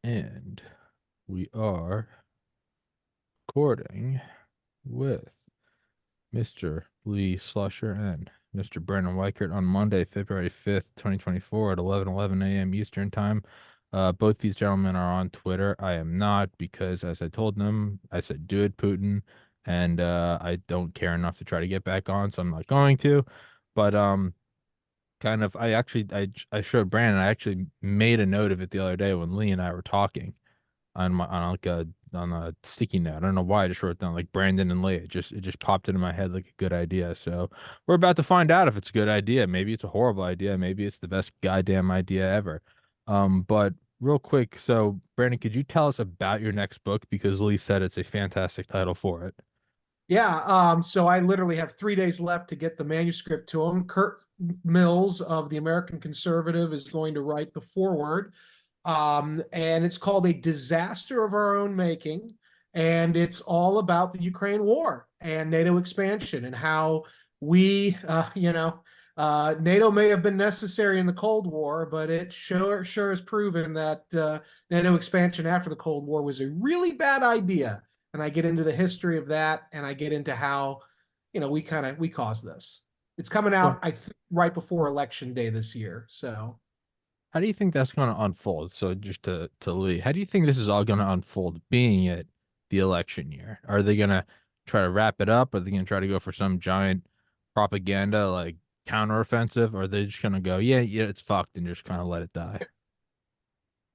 And we are recording with Mr. Lee Slusher and Mr. Brandon Weichert on Monday, February 5th, 2024 at 11:11 a.m. Eastern Time. Both these gentlemen are on Twitter. I am not because, as I told them, I said, do it, Putin. And I don't care enough to try to get back on, so I'm not going to. But kind of, I showed Brandon, I actually made a note of it the other day when Lee and I were talking on like a sticky note. I don't know why I just wrote down like Brandon and Lee. It just popped into my head like a good idea. So we're about to find out if it's a good idea. Maybe it's a horrible idea. Maybe it's the best goddamn idea ever. But real quick, so Brandon, could you tell us about your next book? Because Lee said it's a fantastic title for it. Yeah, so I literally have 3 days left to get the manuscript to him. Kurt Mills of the American Conservative is going to write the foreword. And it's called A Disaster of Our Own Making. And it's all about the Ukraine war and NATO expansion and how NATO may have been necessary in the Cold War, but it sure has proven that NATO expansion after the Cold War was a really bad idea. And I get into the history of that, and I get into how, we caused this. It's coming Well, out, I think, right before Election Day this year. So how do you think that's going to unfold? So just to Lee, how do you think this is all going to unfold, being it the election year? Are they going to try to wrap it up? Are they going to try to go for some giant propaganda like counteroffensive? Or are they just going to go, yeah, yeah, it's fucked and just kind of let it die?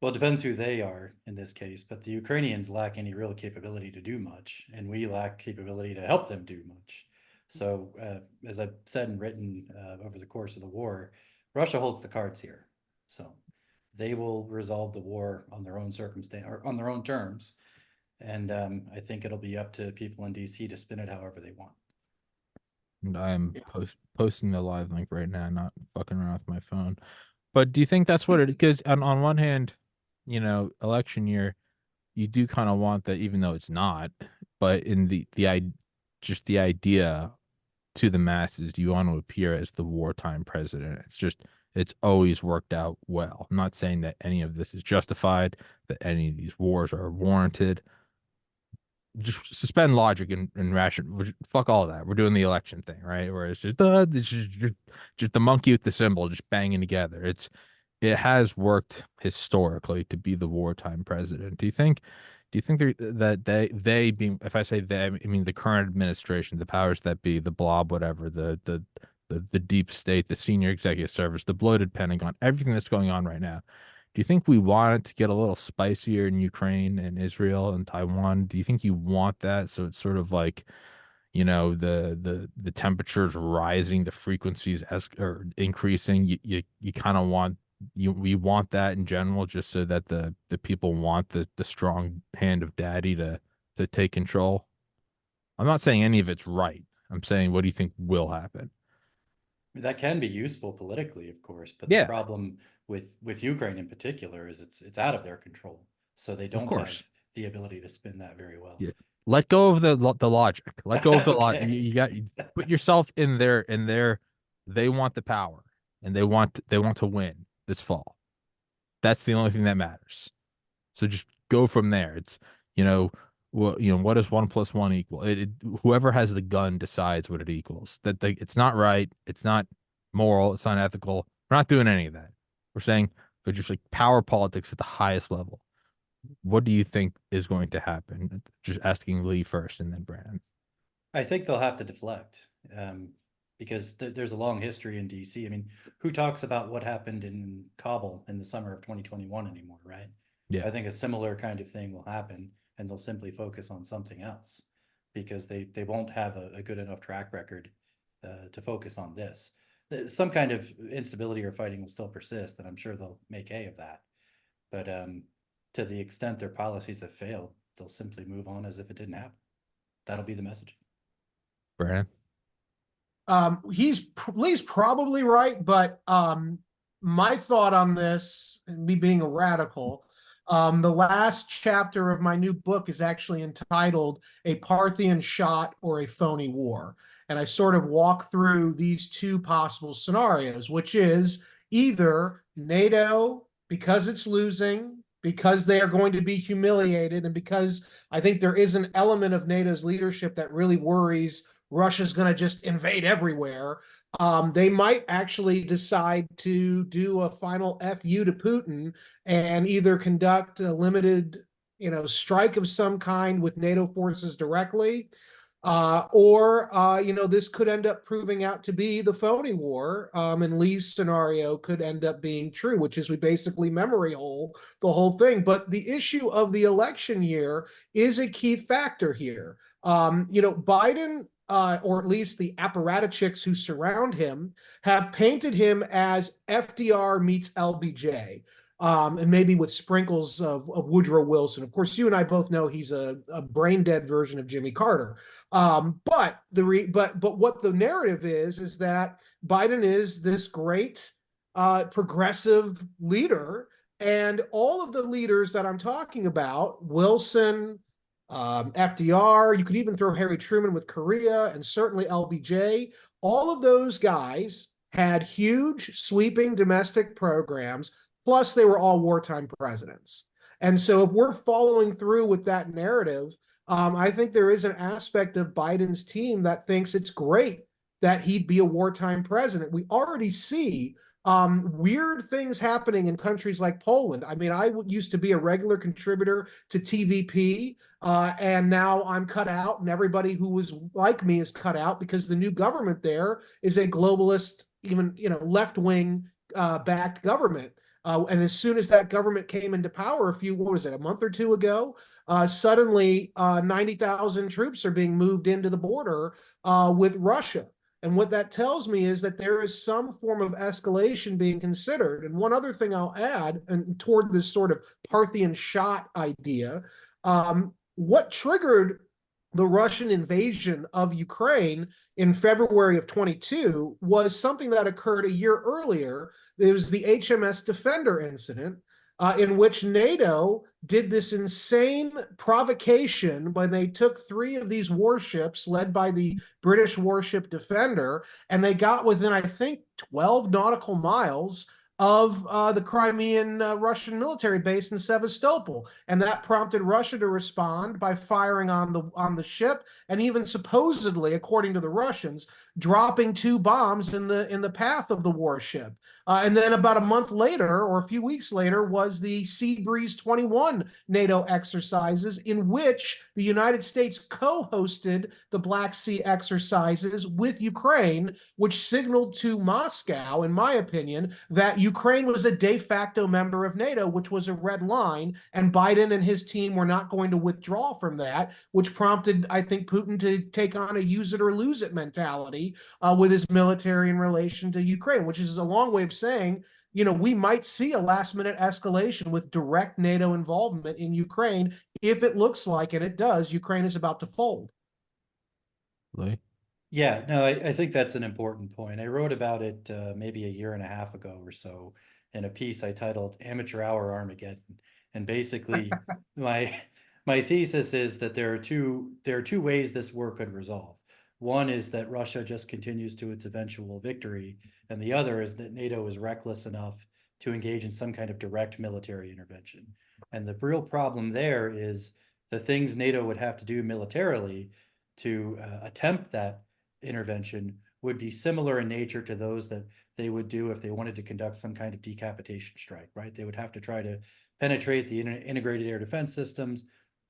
Well, it depends who they are in this case, but the Ukrainians lack any real capability to do much, and we lack capability to help them do much. So, as I've said and written over the course of the war, Russia holds the cards here. So, they will resolve the war on their own circumstance or on their own terms, and I think it'll be up to people in DC to spin it however they want. And I am posting the live link right now, not fucking around with my phone. But do you think that's what it is? Because on one hand, election year, you do kind of want that, even though it's not. But in just the idea to the masses, you want to appear as the wartime president. It's always worked out well. I'm not saying that any of this is justified, that any of these wars are warranted. Just suspend logic and ration. Fuck all of that. We're doing the election thing, right? Where it's just the monkey with the symbol just banging together. It has worked historically to be the wartime president. Do you think that they being, if I say they, I mean the current administration, the powers that be, the blob, whatever, the deep state, the senior executive service, the bloated Pentagon, everything that's going on right now. Do you think we want it to get a little spicier in Ukraine and Israel and Taiwan? Do you think you want that? So it's sort of like, the temperatures rising, the frequencies as or increasing. You kind of want we want that in general, just so that the people want the strong hand of daddy to take control. I'm not saying any of it's right. I'm saying, what do you think will happen? That can be useful politically, of course, but the Yeah, problem with Ukraine in particular is it's out of their control, so they of don't course. have the ability to spin that very well. Yeah. Let go of the logic. Let go of the lot. Okay. You put yourself in their they want the power and they want to win this fall. That's the only thing that matters. So just go from there. It's what does 1 plus 1 equal? Whoever has the gun decides what it equals. It's not right. It's not moral. It's not ethical. We're not doing any of that. We're saying, but just like power politics at the highest level. What do you think is going to happen? Just asking Lee first and then Brandon. I think they'll have to deflect because there's a long history in DC. I mean, who talks about what happened in Kabul in the summer of 2021 anymore, right? Yeah. I think a similar kind of thing will happen, and they'll simply focus on something else because they won't have a good enough track record to focus on this. Some kind of instability or fighting will still persist, and I'm sure they'll make hay of that. But to the extent their policies have failed, they'll simply move on as if it didn't happen. That'll be the message. Brandon. Lee's probably right, but my thought on this, and me being a radical, the last chapter of my new book is actually entitled "A Parthian Shot or a Phony War," and I sort of walk through these two possible scenarios, which is either NATO, because it's losing, because they are going to be humiliated, and because I think there is an element of NATO's leadership that really worries Russia's going to just invade everywhere. They might actually decide to do a final FU to Putin and either conduct a limited, strike of some kind with NATO forces directly, or this could end up proving out to be the phony war, and Lee's scenario could end up being true, which is we basically memory hole the whole thing. But the issue of the election year is a key factor here. Biden, or at least the apparatchiks who surround him, have painted him as FDR meets LBJ. And maybe with sprinkles of Woodrow Wilson. Of course, you and I both know he's a brain dead version of Jimmy Carter. But what the narrative is that Biden is this great progressive leader, and all of the leaders that I'm talking about, Wilson, FDR, you could even throw Harry Truman with Korea, and certainly LBJ, all of those guys had huge sweeping domestic programs. Plus, they were all wartime presidents. And so if we're following through with that narrative, I think there is an aspect of Biden's team that thinks it's great that he'd be a wartime president. We already see weird things happening in countries like Poland. I mean, I used to be a regular contributor to TVP, and now I'm cut out, and everybody who was like me is cut out because the new government there is a globalist, even left-wing backed government. And as soon as that government came into power a month or two ago, suddenly 90,000 troops are being moved into the border with Russia. And what that tells me is that there is some form of escalation being considered. And one other thing I'll add, and toward this sort of Parthian shot idea, what triggered the Russian invasion of Ukraine in February of 22 was something that occurred a year earlier. It was the HMS Defender incident, in which NATO did this insane provocation when they took 3 of these warships led by the British warship Defender, and they got within, I think, 12 nautical miles of the Crimean Russian military base in Sevastopol, and that prompted Russia to respond by firing on the ship, and even supposedly, according to the Russians, dropping 2 bombs in the path of the warship. And then about a month later, or a few weeks later, was the Sea Breeze 21 NATO exercises, in which the United States co-hosted the Black Sea exercises with Ukraine, which signaled to Moscow, in my opinion, that Ukraine was a de facto member of NATO, which was a red line, and Biden and his team were not going to withdraw from that, which prompted, I think, Putin to take on a use it or lose it mentality with his military in relation to Ukraine, which is a long way of saying, we might see a last minute escalation with direct NATO involvement in Ukraine if it looks like, and it does, Ukraine is about to fold. Lee? Yeah, no, I think that's an important point. I wrote about it maybe a year and a half ago or so in a piece I titled Amateur Hour Armageddon. And basically my thesis is that there are two ways this war could resolve. One is that Russia just continues to its eventual victory, and the other is that NATO is reckless enough to engage in some kind of direct military intervention. And the real problem there is the things NATO would have to do militarily to attempt that intervention would be similar in nature to those that they would do if they wanted to conduct some kind of decapitation strike, right? They would have to try to penetrate the integrated air defense systems,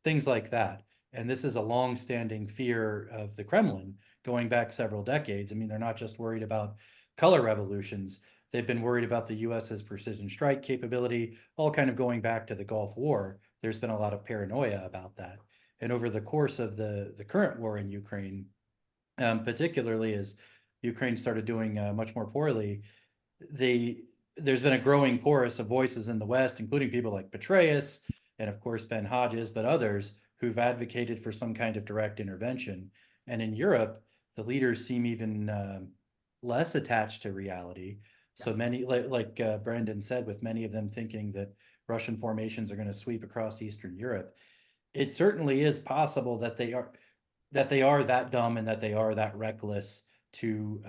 things like that. And this is a long-standing fear of the Kremlin going back several decades. I mean, they're not just worried about color revolutions. They've been worried about the US's precision strike capability, all kind of going back to the Gulf War. There's been a lot of paranoia about that. And over the course of the current war in Ukraine, particularly as Ukraine started doing much more poorly, there's been a growing chorus of voices in the West, including people like Petraeus and, of course, Ben Hodges, but others who've advocated for some kind of direct intervention. And in Europe, the leaders seem even less attached to reality. So many, like Brandon said, with many of them thinking that Russian formations are going to sweep across Eastern Europe, it certainly is possible that they are that dumb and that they are that reckless to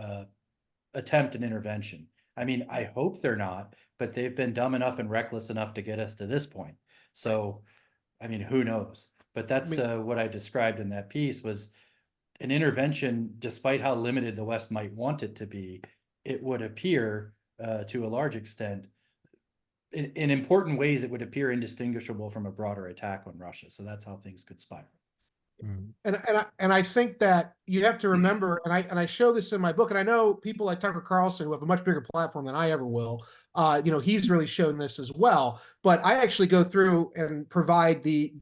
attempt an intervention. I mean, I hope they're not, but they've been dumb enough and reckless enough to get us to this point. So, I mean, who knows? But that's what I described in that piece was an intervention, despite how limited the West might want it to be, it would appear to a large extent, in important ways, it would appear indistinguishable from a broader attack on Russia. So that's how things could spiral. And I think that you have to remember, and I show this in my book, and I know people like Tucker Carlson who have a much bigger platform than I ever will. He's really shown this as well. But I actually go through and provide the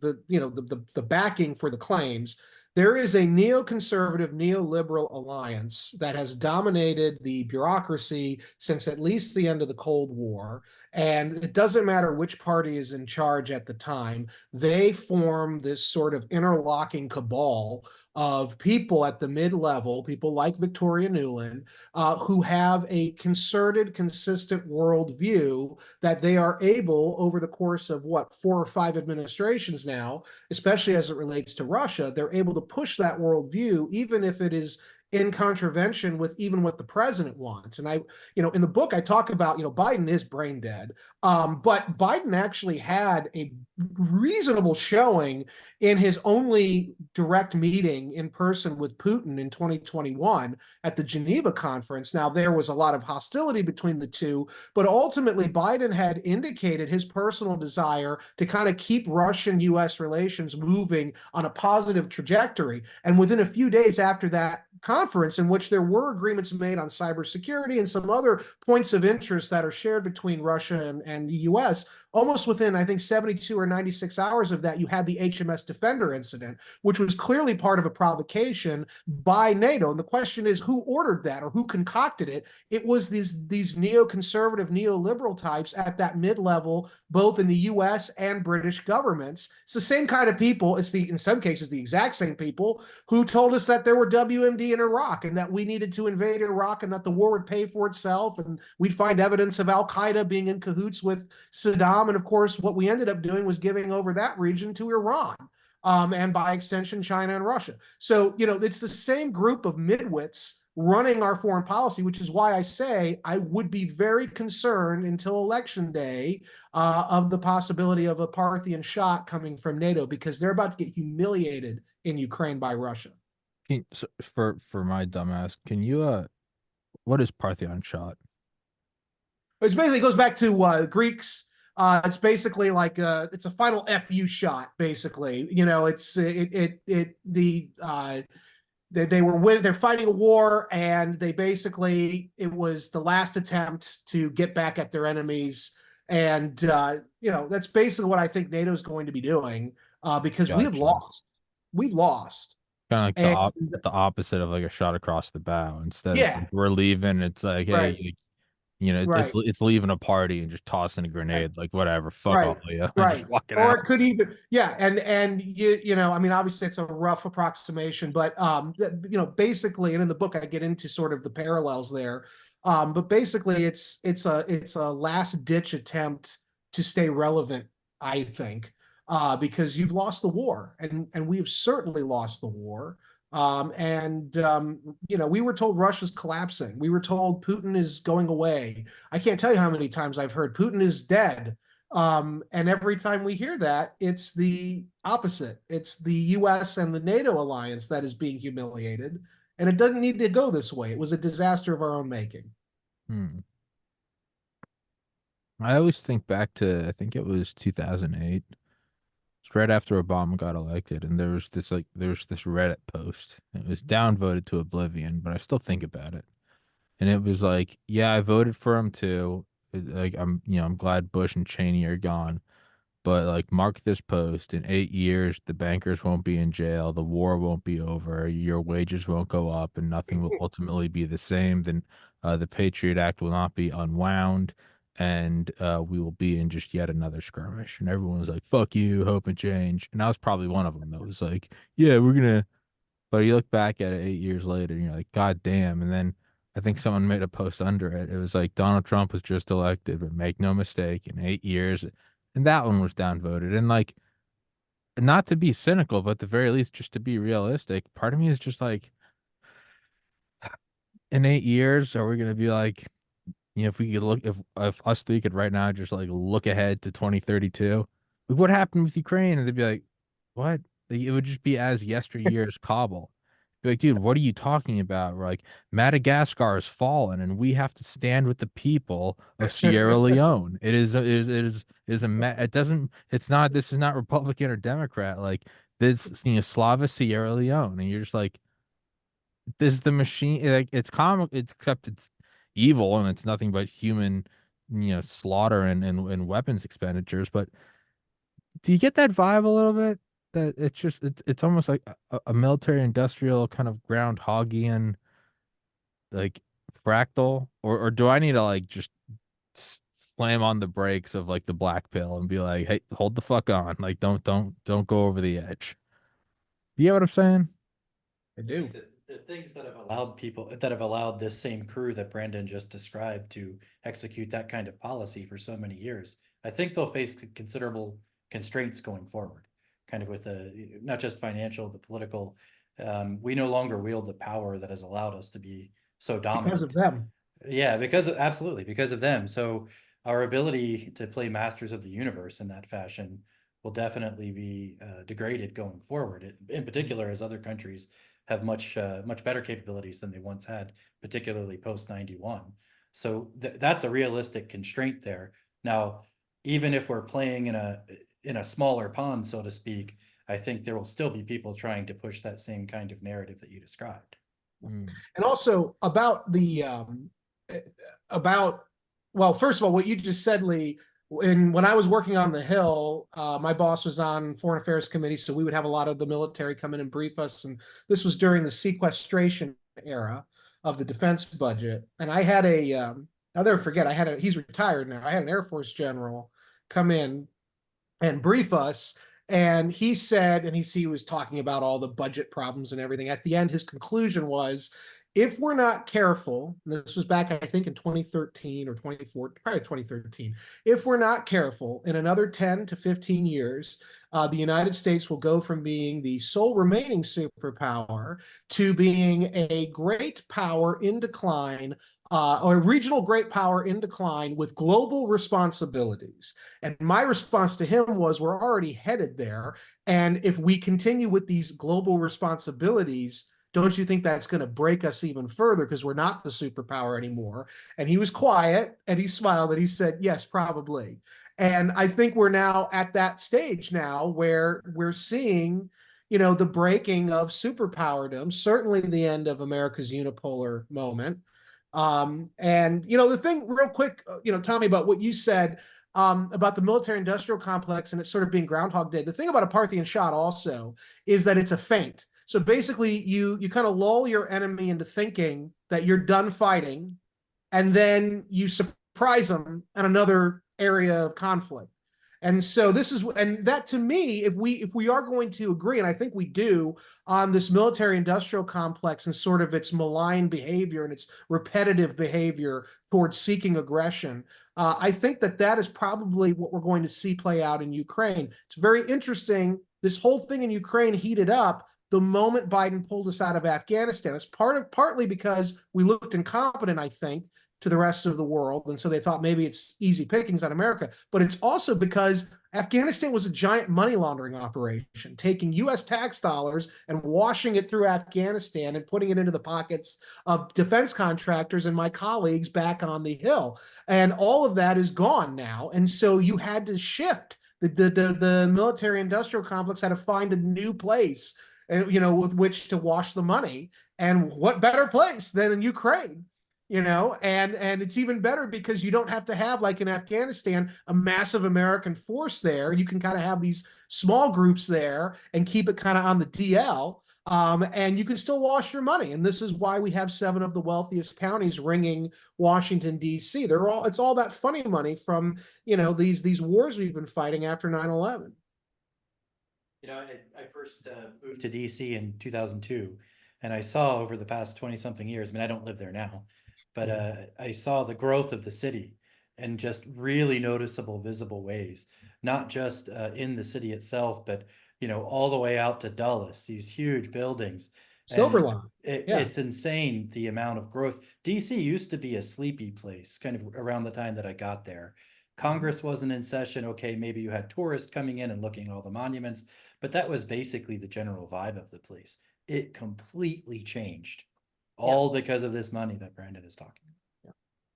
backing for the claims. There is a neoconservative, neoliberal alliance that has dominated the bureaucracy since at least the end of the Cold War. And it doesn't matter which party is in charge at the time, they form this sort of interlocking cabal of people at the mid-level, people like Victoria Nuland, who have a concerted, consistent worldview that they are able, over the course of 4 or 5 administrations now, especially as it relates to Russia, they're able to push that worldview, even if it is in contravention with even what the president wants. And in the book, I talk about, Biden is brain dead. But Biden actually had a reasonable showing in his only direct meeting in person with Putin in 2021 at the Geneva conference. Now, there was a lot of hostility between the two, but ultimately Biden had indicated his personal desire to kind of keep Russian-U.S. relations moving on a positive trajectory. And within a few days after that conference, in which there were agreements made on cybersecurity and some other points of interest that are shared between Russia and the U.S., almost within, I think, 72 or 96 hours of that, you had the HMS Defender incident, which was clearly part of a provocation by NATO. And the question is, who ordered that or who concocted it? It was these neoconservative, neoliberal types at that mid-level, both in the U.S. and British governments. It's the same kind of people. It's in some cases, the exact same people who told us that there were WMD in Iraq and that we needed to invade Iraq and that the war would pay for itself and we'd find evidence of Al-Qaeda being in cahoots with Saddam. And of course, what we ended up doing was giving over that region to Iran. And by extension, China and Russia. So, it's the same group of midwits running our foreign policy, which is why I say I would be very concerned until election day of the possibility of a Parthian shot coming from NATO, because they're about to get humiliated in Ukraine by Russia. So for my dumbass, can you what is Parthian shot? It basically goes back to Greeks. It's basically like it's a final FU shot. Basically, they're fighting a war, and it was the last attempt to get back at their enemies, and that's basically what I think NATO is going to be doing because we have lost. We've lost. Kind of like the opposite of like a shot across the bow. Instead, it's like we're leaving. It's like, hey, it's leaving a party and just tossing a grenade, like whatever, fuck all of you, just walking out. Or it could even, and I mean, obviously it's a rough approximation, but basically, and in the book I get into sort of the parallels there, but basically it's a last ditch attempt to stay relevant, I think. Because you've lost the war, and we've certainly lost the war. We were told Russia's collapsing. We were told Putin is going away. I can't tell you how many times I've heard Putin is dead. And every time we hear that, it's the opposite. It's the U.S. and the NATO alliance that is being humiliated. And it doesn't need to go this way. It was a disaster of our own making. I always think back to, I think it was 2008. It's right after Obama got elected, and there was this Reddit post. It was downvoted to oblivion, but I still think about it. And it was like, yeah, I voted for him too. Like I'm glad Bush and Cheney are gone. But like, mark this post: in 8 years, the bankers won't be in jail, the war won't be over, your wages won't go up, and nothing will ultimately be the same. Then the Patriot Act will not be unwound, and we will be in just yet another skirmish. And everyone was like, fuck you, hope and change. And I was probably one of them that was like, yeah, we're gonna. But you look back at it 8 years later, and you're like, God damn. And then I think someone made a post under it. It was like, Donald Trump was just elected, but make no mistake, in 8 years. And that one was downvoted. And like, not to be cynical, but at the very least, just to be realistic, part of me is just like, in 8 years, are we going to be like, if we could look, if us three could right now just like look ahead to 2032, what happened with Ukraine? And they'd be like, what? It would just be as yesteryear's Kabul. Be like, dude, what are you talking about? We're like, Madagascar has fallen, and we have to stand with the people of Sierra Leone. It doesn't, it's not, this is not Republican or Democrat. Like, this, Slava Sierra Leone. And you're just like, this is the machine. Like, it's comic, except it's evil and it's nothing but human, slaughter and weapons expenditures. But do you get that vibe a little bit? That it's almost like a military industrial kind of groundhogian like fractal, or do I need to like just slam on the brakes of like the black pill and be like, hey, hold the fuck on, like don't go over the edge. Do you get what I'm saying? I do. The things that have allowed people that have allowed this same crew that Brandon just described to execute that kind of policy for so many years, I think they'll face considerable constraints going forward, kind of with not just financial but political. We no longer wield the power that has allowed us to be so dominant. Because of them. Yeah, absolutely because of them. So our ability to play masters of the universe in that fashion will definitely be degraded going forward. In particular, as other countries have much better capabilities than they once had, particularly post 91. So that's a realistic constraint there. Now, even if we're playing in a smaller pond, so to speak, I think there will still be people trying to push that same kind of narrative that you described. And also about about, well, first of all, what you just said, Lee, when I was working on the Hill, my boss was on Foreign Affairs Committee, so we would have a lot of the military come in and brief us. And this was during the sequestration era of the defense budget. And I had I'll never forget, he's retired now. I had an Air Force general come in and brief us. And he said, and he was talking about all the budget problems and everything. At the end, his conclusion was, if we're not careful, and this was back, I think, in 2013 or 2014, probably 2013, if we're not careful, in another 10 to 15 years, the United States will go from being the sole remaining superpower to being a great power in decline, or a regional great power in decline with global responsibilities. And my response to him was, we're already headed there. And if we continue with these global responsibilities, don't you think that's going to break us even further because we're not the superpower anymore? And he was quiet and he smiled and he said, yes, probably. And I think we're now at that stage now where we're seeing, the breaking of superpowerdom, certainly the end of America's unipolar moment. And the thing real quick, Tommy, about what you said about the military industrial complex and it sort of being Groundhog Day. The thing about a Parthian shot also is that it's a feint. So basically you kind of lull your enemy into thinking that you're done fighting, and then you surprise them in another area of conflict. And so that to me, if we are going to agree, and I think we do, on this military industrial complex and sort of its malign behavior and its repetitive behavior towards seeking aggression, I think that is probably what we're going to see play out in Ukraine. It's very interesting. This whole thing in Ukraine heated up the moment Biden pulled us out of Afghanistan. It's partly because we looked incompetent, I think, to the rest of the world. And so they thought maybe it's easy pickings on America. But it's also because Afghanistan was a giant money laundering operation, taking US tax dollars and washing it through Afghanistan and putting it into the pockets of defense contractors and my colleagues back on the Hill. And all of that is gone now. And so you had to shift. The military industrial complex had to find a new place, and with which to wash the money. And what better place than in Ukraine? And it's even better because you don't have to have, like in Afghanistan, a massive American force there. You can kind of have these small groups there and keep it kind of on the DL. And you can still wash your money. And this is why we have 7 of the wealthiest counties ringing Washington, D.C. It's all that funny money from, these wars we've been fighting after 9/11. I first moved to DC in 2002, and I saw over the past 20 something years, I mean, I don't live there now, but I saw the growth of the city in just really noticeable, visible ways, not just in the city itself, but, all the way out to Dulles, these huge buildings. Silver Line. It's insane the amount of growth. DC used to be a sleepy place kind of around the time that I got there. Congress wasn't in session. Okay, maybe you had tourists coming in and looking at all the monuments, but that was basically the general vibe of the place. It completely changed, all because of this money that Brandon is talking about.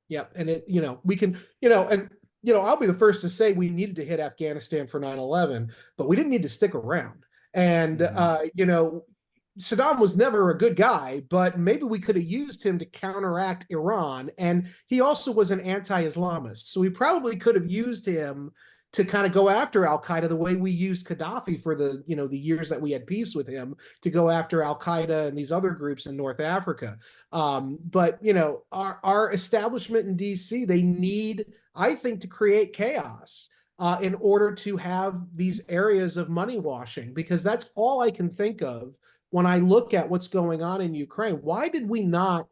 Yeah. And it, we can, and, I'll be the first to say we needed to hit Afghanistan for 9/11, but we didn't need to stick around. And, Saddam was never a good guy, but maybe we could have used him to counteract Iran. And he also was an anti-Islamist. So we probably could have used him to kind of go after Al-Qaeda the way we used Gaddafi for the years that we had peace with him, to go after Al-Qaeda and these other groups in North Africa. But our establishment in DC, they need, I think, to create chaos in order to have these areas of money washing, because that's all I can think of when I look at what's going on in Ukraine. Why did we not?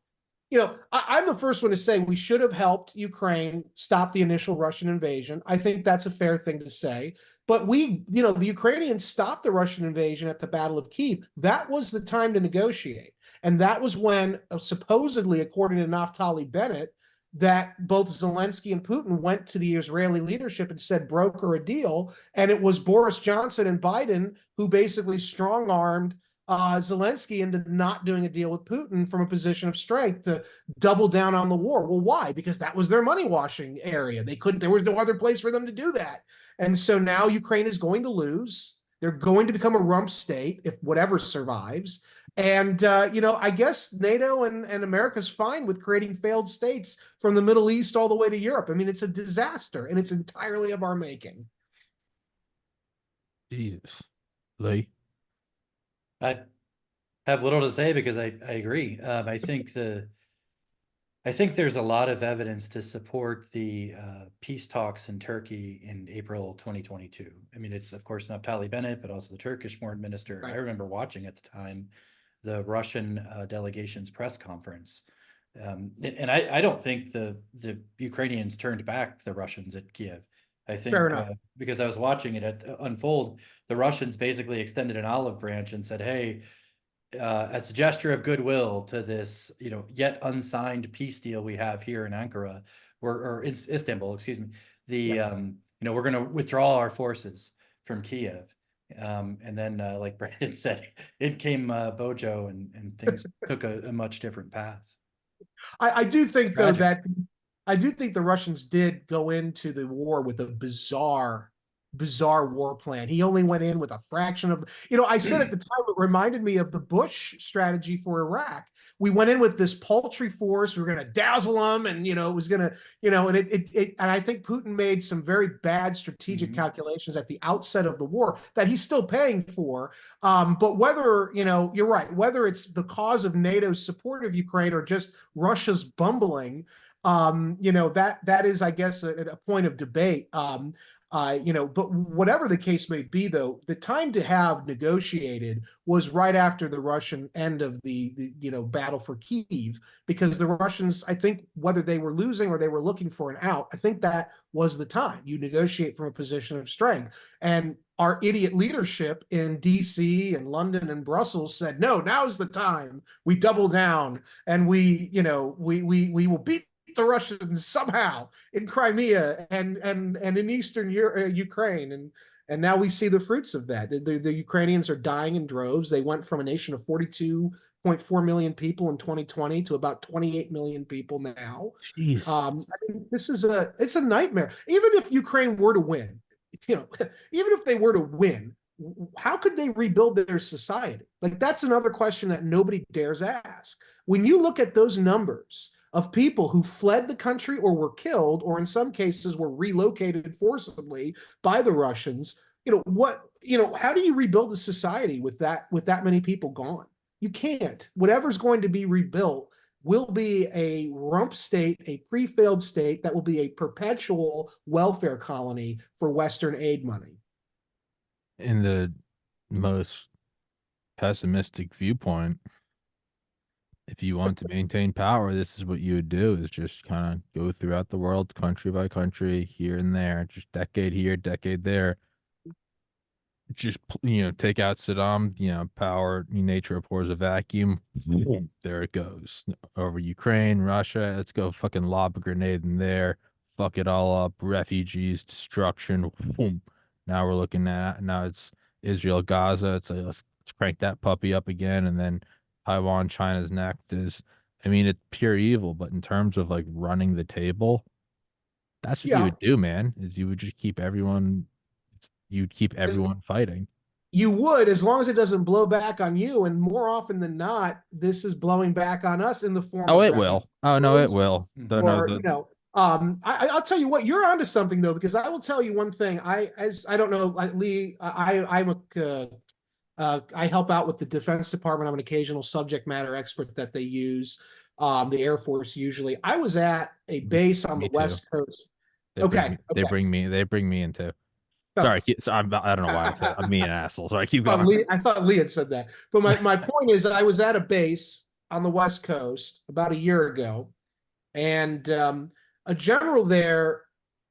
I'm the first one to say we should have helped Ukraine stop the initial Russian invasion. I think that's a fair thing to say. But the Ukrainians stopped the Russian invasion at the Battle of Kyiv. That was the time to negotiate. And that was when, supposedly, according to Naftali Bennett, that both Zelensky and Putin went to the Israeli leadership and said, broker a deal. And it was Boris Johnson and Biden who basically strong-armed Zelensky into not doing a deal with Putin from a position of strength to double down on the war. Well, why? Because that was their money washing area. There was no other place for them to do that. And so now Ukraine is going to lose. They're going to become a rump state if whatever survives. And, I guess NATO and America's fine with creating failed states from the Middle East all the way to Europe. I mean, it's a disaster, and it's entirely of our making. Jesus. Lee? I have little to say because I agree. I think there's a lot of evidence to support the peace talks in Turkey in April 2022. I mean, it's of course Naftali Bennett, but also the Turkish foreign minister. Right. I remember watching at the time the Russian delegation's press conference. And I don't think the Ukrainians turned back the Russians at Kiev. I think because I was watching it unfold, the Russians basically extended an olive branch and said, hey, as a gesture of goodwill to this, yet unsigned peace deal we have here in Ankara, or in Istanbul, excuse me, we're going to withdraw our forces from Kiev. And then, like Brandon said, in came Bojo, and things took a much different path. I do think, though, that I do think the Russians did go into the war with a bizarre war plan. He only went in with a fraction of, I said at the time, it reminded me of the Bush strategy for Iraq. We went in with this paltry force. We were going to dazzle them, and, it was going to, and I think Putin made some very bad strategic calculations at the outset of the war that he's still paying for. But whether, you're right, whether it's the cause of NATO's support of Ukraine or just Russia's bumbling, that is, I guess, a point of debate. But whatever the case may be, though, the time to have negotiated was right after the Russian end of the battle for Kyiv, because the Russians, I think, whether they were losing or they were looking for an out, I think that was the time. You negotiate from a position of strength. And our idiot leadership in DC and London and Brussels said, no, now's the time. We double down, and we will beat the Russians somehow in Crimea and in Eastern Ukraine. And now we see the fruits of that. The Ukrainians are dying in droves. They went from a nation of 42.4 million people in 2020 to about 28 million people now. Jeez. It's a nightmare. Even if Ukraine were to win, even if they were to win, how could they rebuild their society? Like, that's another question that nobody dares ask. When you look at those numbers of people who fled the country or were killed, or in some cases were relocated forcibly by the Russians, how do you rebuild a society with that many people gone? You can't. Whatever's going to be rebuilt will be a rump state, a pre-failed state that will be a perpetual welfare colony for Western aid money. In the most pessimistic viewpoint, if you want to maintain power, this is what you would do, is just kind of go throughout the world, country by country, here and there, just decade here, decade there. Just, take out Saddam, power, nature abhors a vacuum. There it goes. Over Ukraine, Russia, let's go fucking lob a grenade in there. fuck it all up, refugees, destruction. Boom. Now we're looking at now it's Israel, Gaza. It's like let's crank that puppy up again, and then Taiwan, China's next is. I mean, it's pure evil, but in terms of like running the table, that's what you Yeah, would do, man. Is you would just keep everyone, you'd keep everyone fighting. you would, as long as it doesn't blow back on you. And more often than not, this is blowing back on us in the form Oh, of it refugee will. Oh no, it flows, will. The no or the I'll tell you what, you're onto something though, because I will tell you one thing. I don't know, like Lee, I help out with the Defense Department. I'm an occasional subject matter expert that they use, the Air Force usually. I was at a base on the me too. West Coast. They bring Okay, me they bring me into. okay. Sorry, so I don't know why I said I'm being an asshole. Sorry, keep going. I thought Lee had said that. But my point is, I was at a base on the West Coast about a year ago, and a general there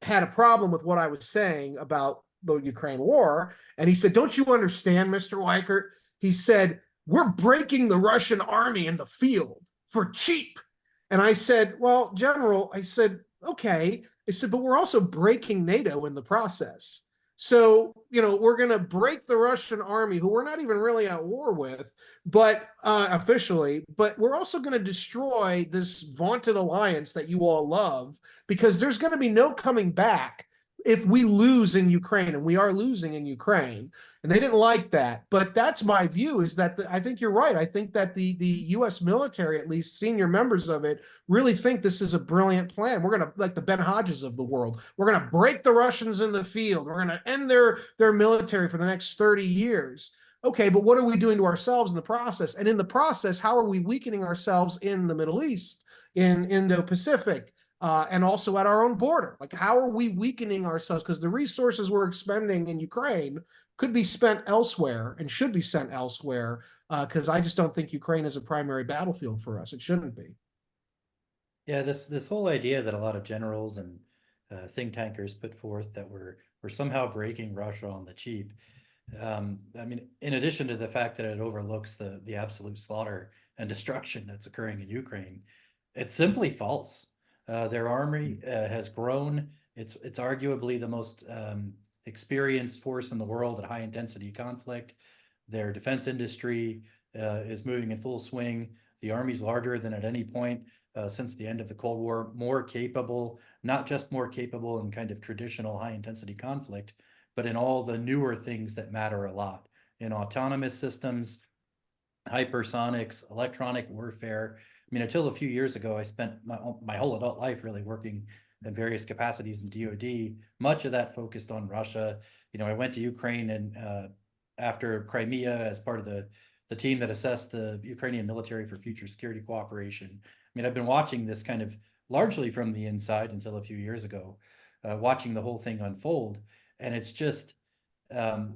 had a problem with what I was saying about the Ukraine war. And he said, "Don't you understand, Mr. Weichert?" He said, "We're breaking the Russian army in the field for cheap." And I said, "Well, General," I said, "okay." I said, "But we're also breaking NATO in the process." So, we're going to break the Russian army, who we're not even really at war with, but officially, but we're also going to destroy this vaunted alliance that you all love, because there's going to be no coming back if we lose in Ukraine, and we are losing in Ukraine. And they didn't like that. But that's my view, is that I think you're right. I think that the U.S. military, at least senior members of it, really think this is a brilliant plan. We're going to, like the Ben Hodges of the world, we're going to break the Russians in the field. We're going to end their military for the next 30 years. Okay, but what are we doing to ourselves in the process? And in the process, how are we weakening ourselves in the Middle East, in Indo-Pacific, and also at our own border? Like, how are we weakening ourselves? Because the resources we're expending in Ukraine could be spent elsewhere and should be sent elsewhere, because I just don't think Ukraine is a primary battlefield for us. It shouldn't be. Yeah, this whole idea that a lot of generals and think tankers put forth that we're somehow breaking Russia on the cheap. I mean, in addition to the fact that it overlooks the absolute slaughter and destruction that's occurring in Ukraine, it's simply false. Their army has grown. It's arguably the most experienced force in the world at high intensity conflict. Their defense industry is moving in full swing. The army's larger than at any point since the end of the Cold War, more capable, not just more capable in kind of traditional high intensity conflict, but in all the newer things that matter a lot, in autonomous systems, hypersonics, electronic warfare. I mean, until a few years ago, I spent my whole adult life really working in various capacities in DoD. Much of that focused on Russia. I went to Ukraine and after Crimea as part of the team that assessed the Ukrainian military for future security cooperation. I mean, I've been watching this kind of largely from the inside until a few years ago, watching the whole thing unfold. And it's just the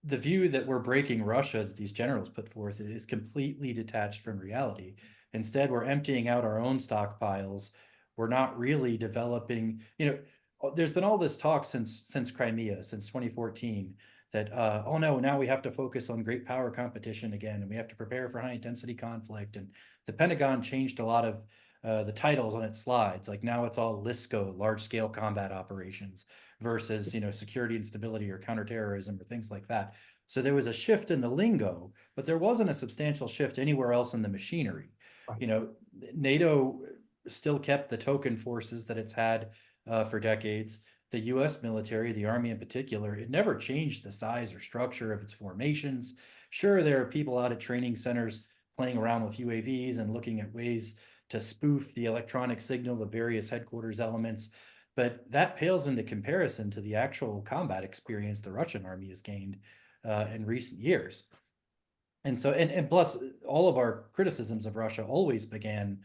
view that we're breaking Russia that these generals put forth is completely detached from reality. Instead, we're emptying out our own stockpiles. We're not really developing, there's been all this talk since Crimea, since 2014, that oh no, now we have to focus on great power competition again, and we have to prepare for high intensity conflict. And the Pentagon changed a lot of the titles on its slides. Like now it's all LISCO, large scale combat operations, versus security and stability or counterterrorism or things like that. So there was a shift in the lingo, but there wasn't a substantial shift anywhere else in the machinery. Right. NATO still kept the token forces that it's had for decades. The US military, the Army in particular, it never changed the size or structure of its formations. Sure, there are people out at training centers playing around with UAVs and looking at ways to spoof the electronic signal of various headquarters elements, but that pales into comparison to the actual combat experience the Russian army has gained in recent years. And so, and plus, all of our criticisms of Russia always began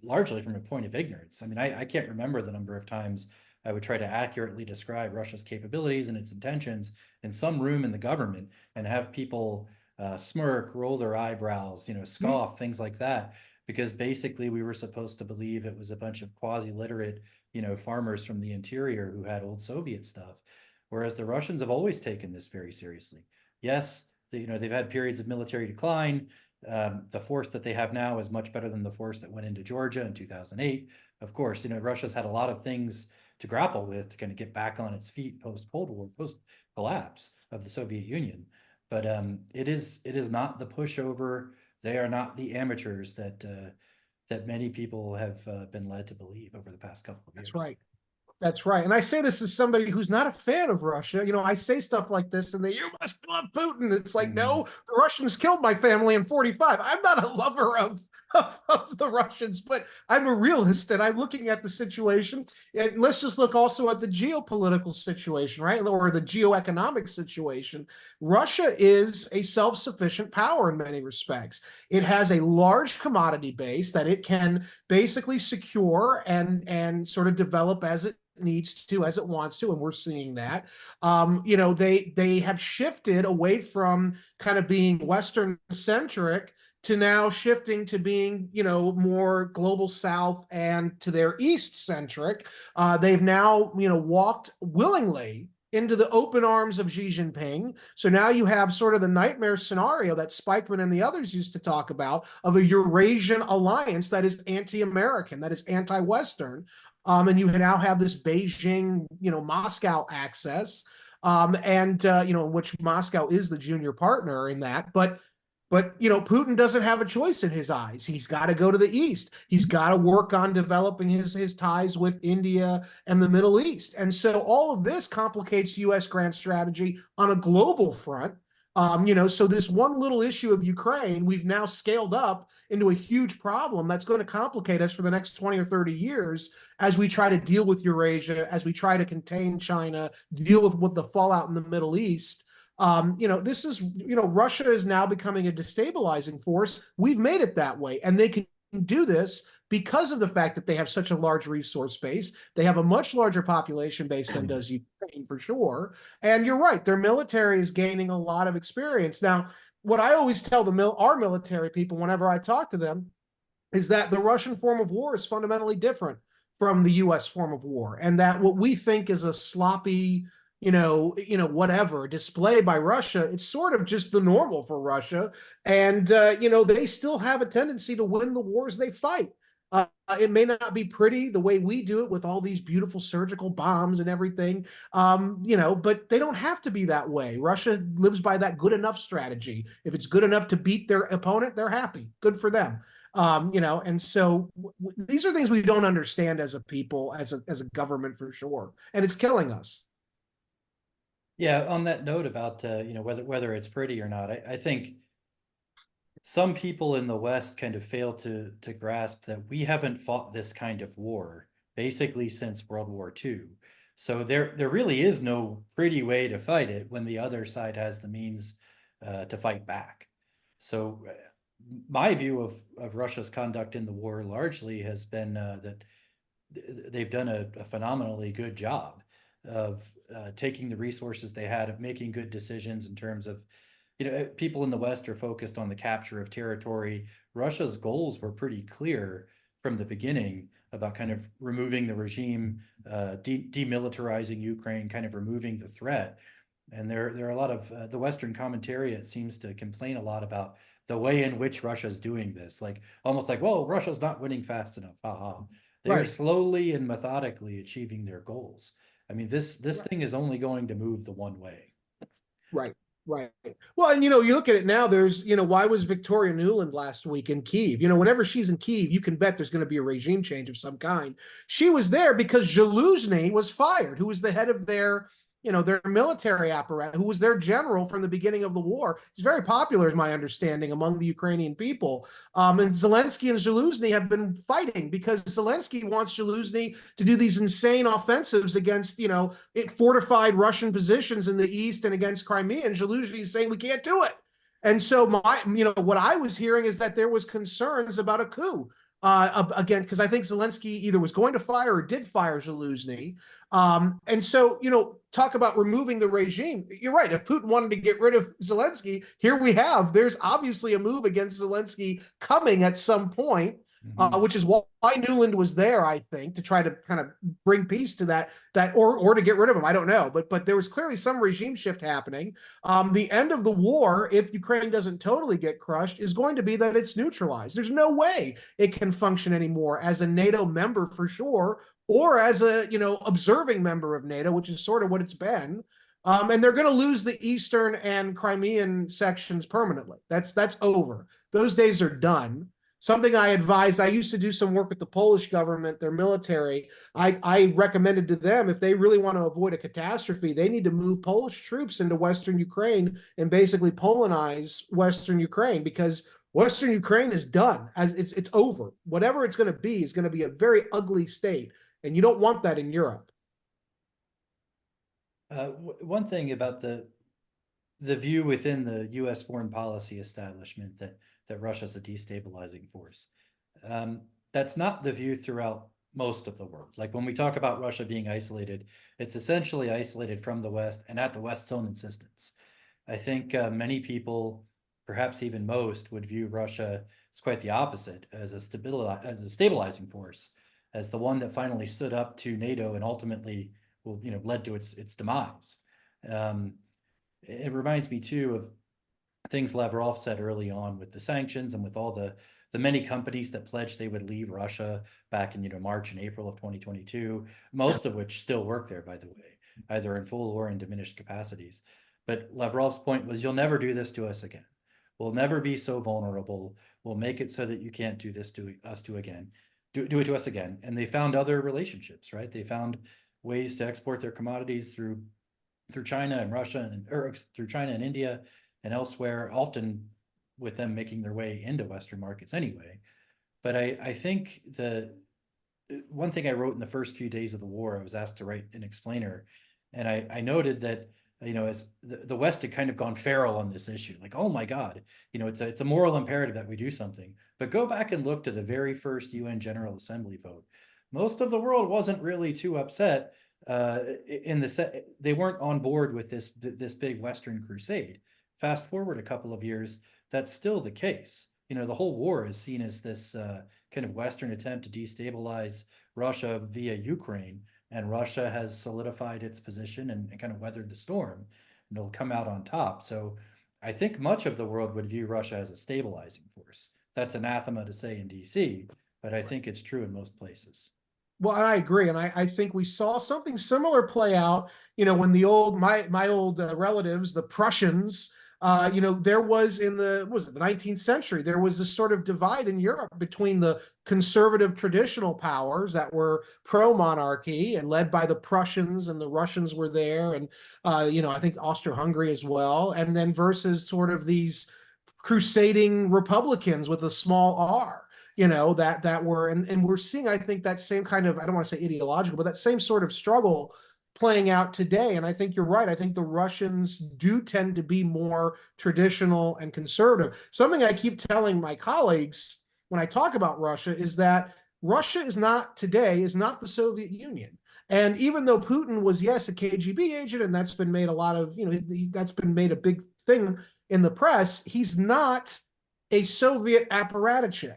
largely from a point of ignorance. I mean, I can't remember the number of times I would try to accurately describe Russia's capabilities and its intentions in some room in the government and have people smirk, roll their eyebrows, scoff, things like that, because basically we were supposed to believe it was a bunch of quasi-literate, farmers from the interior who had old Soviet stuff, whereas the Russians have always taken this very seriously. Yes, they've had periods of military decline. The force that they have now is much better than the force that went into Georgia in 2008. Of course, Russia's had a lot of things to grapple with to kind of get back on its feet post Cold War, post collapse of the Soviet Union. But it is not the pushover. They are not the amateurs that many people have been led to believe over the past couple of years. That's right. That's right. And I say this as somebody who's not a fan of Russia. I say stuff like this and you must love Putin. It's like, no, the Russians killed my family in 45. I'm not a lover of the Russians, but I'm a realist and I'm looking at the situation. And let's just look also at the geopolitical situation, right? Or the geoeconomic situation. Russia is a self-sufficient power in many respects. It has a large commodity base that it can basically secure and sort of develop as it needs to, as it wants to, and we're seeing that. They have shifted away from kind of being Western centric to now shifting to being, more global South and to their East centric. They've now, walked willingly into the open arms of Xi Jinping. So now you have sort of the nightmare scenario that Spikeman and the others used to talk about of a Eurasian alliance that is anti-American, that is anti-Western. And you now have this Beijing, Moscow access, which Moscow is the junior partner in that. But Putin doesn't have a choice in his eyes. He's got to go to the East. He's got to work on developing his ties with India and the Middle East. And so all of this complicates U.S. grand strategy on a global front. So this one little issue of Ukraine, we've now scaled up into a huge problem that's going to complicate us for the next 20 or 30 years as we try to deal with Eurasia, as we try to contain China, deal with the fallout in the Middle East. This is, Russia is now becoming a destabilizing force. We've made it that way, and they can do this because of the fact that they have such a large resource base. They have a much larger population base than does Ukraine, for sure. And you're right, their military is gaining a lot of experience. Now, what I always tell our military people whenever I talk to them is that the Russian form of war is fundamentally different from the U.S. form of war, and that what we think is a sloppy, whatever display by Russia, it's sort of just the normal for Russia. And, they still have a tendency to win the wars they fight. It may not be pretty the way we do it with all these beautiful surgical bombs and everything, but they don't have to be that way. Russia lives by that good enough strategy. If it's good enough to beat their opponent, they're happy. Good for them. And so these are things we don't understand as a people, as a government, for sure. And it's killing us. Yeah, on that note about whether it's pretty or not, I think some people in the West kind of fail to grasp that we haven't fought this kind of war basically since World War II. So there really is no pretty way to fight it when the other side has the means to fight back. So my view of Russia's conduct in the war largely has been that they've done a phenomenally good job of taking the resources they had, of making good decisions in terms of, people in the West are focused on the capture of territory. Russia's goals were pretty clear from the beginning about kind of removing the regime, demilitarizing Ukraine, kind of removing the threat. And there are a lot of the Western commentariat seems to complain a lot about the way in which Russia's doing this, like almost like, well, Russia's not winning fast enough. They're Right. slowly and methodically achieving their goals. I mean, this thing is only going to move the one way. Right. Right. Well, and you look at it now, there's, why was Victoria Nuland last week in Kyiv? Whenever she's in Kyiv, you can bet there's going to be a regime change of some kind. She was there because Zaluzhny was fired, who was the head of their military apparatus, who was their general from the beginning of the war. He's very popular, is my understanding, among the Ukrainian people. And Zelensky and Zaluzhny have been fighting because Zelensky wants Zaluzhny to do these insane offensives against, fortified Russian positions in the east and against Crimea. And Zaluzhny is saying we can't do it. And so what I was hearing is that there was concerns about a coup. Again, because I think Zelensky either was going to fire or did fire Zaluzhny. And so, talk about removing the regime. You're right. If Putin wanted to get rid of Zelensky, there's obviously a move against Zelensky coming at some point. which is why Newland was there, I think, to try to kind of bring peace to that or to get rid of him. I don't know, but there was clearly some regime shift happening. The end of the war, if Ukraine doesn't totally get crushed, is going to be that it's neutralized. There's no way it can function anymore as a NATO member for sure, or as a observing member of NATO, which is sort of what it's been. And they're going to lose the eastern and Crimean sections permanently. That's over. Those days are done. Something I advised, I used to do some work with the Polish government, their military. I recommended to them, if they really want to avoid a catastrophe, they need to move Polish troops into Western Ukraine and basically Polonize Western Ukraine, because Western Ukraine is done. It's over. Whatever it's going to be is going to be a very ugly state. And you don't want that in Europe. One thing about the view within the U.S. foreign policy establishment that Russia's a destabilizing force. That's not the view throughout most of the world. Like when we talk about Russia being isolated, it's essentially isolated from the West and at the West's own insistence. I think many people, perhaps even most, would view Russia as quite the opposite, as a stabilizing force, as the one that finally stood up to NATO and ultimately led to its demise. It reminds me too of things Lavrov said early on with the sanctions and with all the many companies that pledged they would leave Russia back in March and April of 2022, most of which still work there, by the way, either in full or in diminished capacities. But Lavrov's point was, you'll never do this to us again. We'll never be so vulnerable. We'll make it so that you can't do this to us again. Do it to us again. And they found other relationships, right? They found ways to export their commodities through China and Russia, or through China and India and elsewhere, often with them making their way into Western markets anyway. But I think the one thing I wrote in the first few days of the war, I was asked to write an explainer, and I noted that as the West had kind of gone feral on this issue, like, oh my God, it's a moral imperative that we do something. But go back and look to the very first UN General Assembly vote. Most of the world wasn't really too upset. They weren't on board with this big Western crusade. Fast forward a couple of years, that's still the case. The whole war is seen as this kind of Western attempt to destabilize Russia via Ukraine, and Russia has solidified its position and kind of weathered the storm, and it'll come out on top. So I think much of the world would view Russia as a stabilizing force. That's anathema to say in DC, but I think it's true in most places. Well, I agree, and I think we saw something similar play out. When my old relatives, the Prussians, there was in the 19th century, there was this sort of divide in Europe between the conservative traditional powers that were pro-monarchy and led by the Prussians, and the Russians were there, and I think Austro-Hungary as well, and then versus sort of these crusading Republicans with a small R. That were, and we're seeing, I think, that same kind of, I don't want to say ideological, but that same sort of struggle playing out today. And I think you're right. I think the Russians do tend to be more traditional and conservative. Something I keep telling my colleagues when I talk about Russia is that Russia is not the Soviet Union. And even though Putin was, yes, a KGB agent, and that's been made that's been made a big thing in the press, he's not a Soviet apparatchik.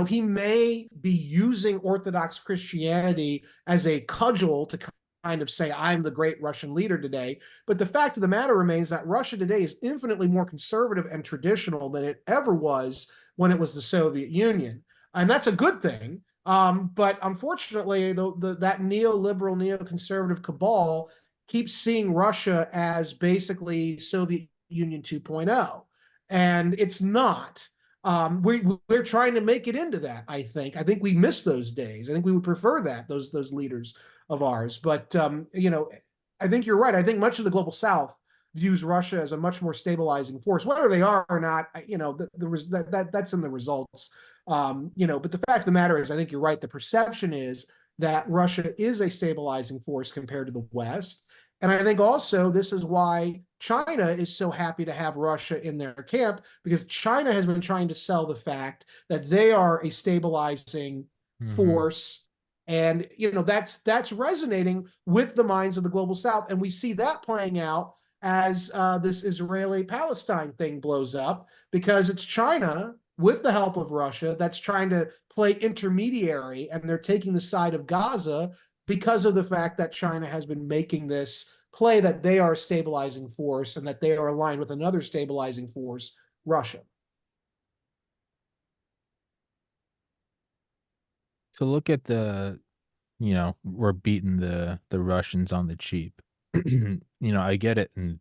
He may be using Orthodox Christianity as a cudgel to kind of say, I'm the great Russian leader today. But the fact of the matter remains that Russia today is infinitely more conservative and traditional than it ever was when it was the Soviet Union. And that's a good thing. But unfortunately, that neoliberal, neoconservative cabal keeps seeing Russia as basically Soviet Union 2.0. And it's not. We're trying to make it into that. I think we miss those days. I think we would prefer that those leaders of ours. But I think you're right. I think much of the global South views Russia as a much more stabilizing force. Whether they are or not, that's in the results. But the fact of the matter is, I think you're right. The perception is that Russia is a stabilizing force compared to the West. And I think also this is why China is so happy to have Russia in their camp, because China has been trying to sell the fact that they are a stabilizing force. And, that's resonating with the minds of the global South. And we see that playing out as this Israeli-Palestine thing blows up, because it's China with the help of Russia that's trying to play intermediary, and they're taking the side of Gaza because of the fact that China has been making this play that they are a stabilizing force and that they are aligned with another stabilizing force, Russia. So look at we're beating the Russians on the cheap. I get it in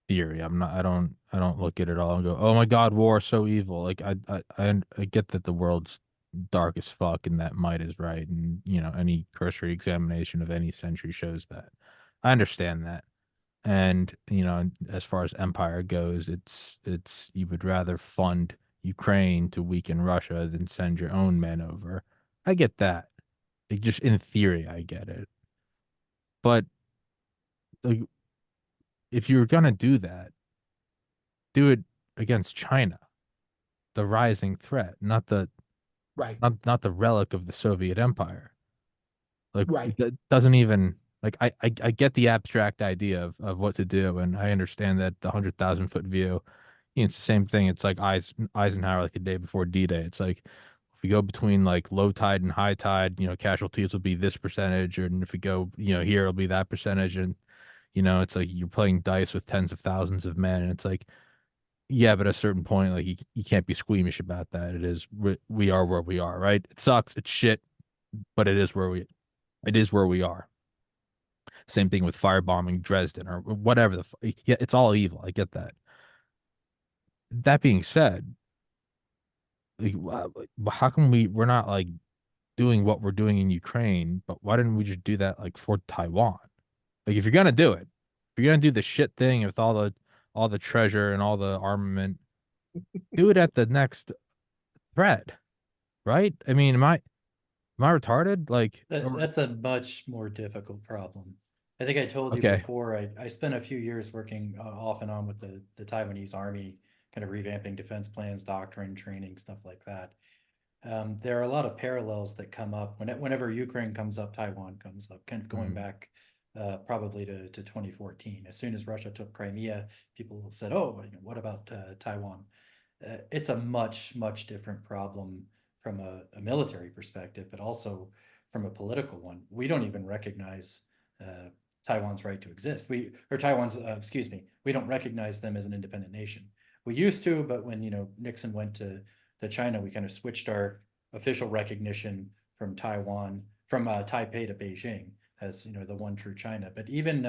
theory. I don't look at it all and go, "Oh my God, war is so evil." Like I get that the world's dark as fuck and that might is right, and any cursory examination of any century shows that. I understand that. And, as far as empire goes, it's you would rather fund Ukraine to weaken Russia than send your own men over. I get that. Like, just in theory, I get it. But like, if you're gonna do that, do it against China, the rising threat, Right. not the relic of the Soviet Empire. Like, Right. that doesn't even like I get the abstract idea of what to do, and I understand that the 100,000 foot view, it's the same thing. It's like Eisenhower, like the day before D-Day. It's like if we go between like low tide and high tide, casualties will be this percentage, and if we go, here it'll be that percentage, and it's like you're playing dice with tens of thousands of men, and it's like, yeah, but at a certain point, like you can't be squeamish about that. We are where we are, right? It sucks, it's shit, but it is where we are. Same thing with firebombing Dresden or whatever yeah, it's all evil. I get that. That being said, like, how come we're not like doing what we're doing in Ukraine, but why didn't we just do that like for Taiwan? Like if you're gonna do it, if you're gonna do the shit thing with all the treasure and all the armament, do it at the next threat, right? I mean, am I retarded? Like, That's a much more difficult problem. I think I told you okay. before, I spent a few years working off and on with the Taiwanese army, kind of revamping defense plans, doctrine, training, stuff like that. There are a lot of parallels that come up whenever Ukraine comes up, Taiwan comes up, kind of going back probably to 2014. As soon as Russia took Crimea, people said, "Oh, what about Taiwan?" It's a much, much different problem from a military perspective, but also from a political one. We don't even recognize Taiwan's right to exist. Excuse me, we don't recognize them as an independent nation. We used to, but when Nixon went to China, we kind of switched our official recognition from Taiwan, from Taipei to Beijing as the one true China. But even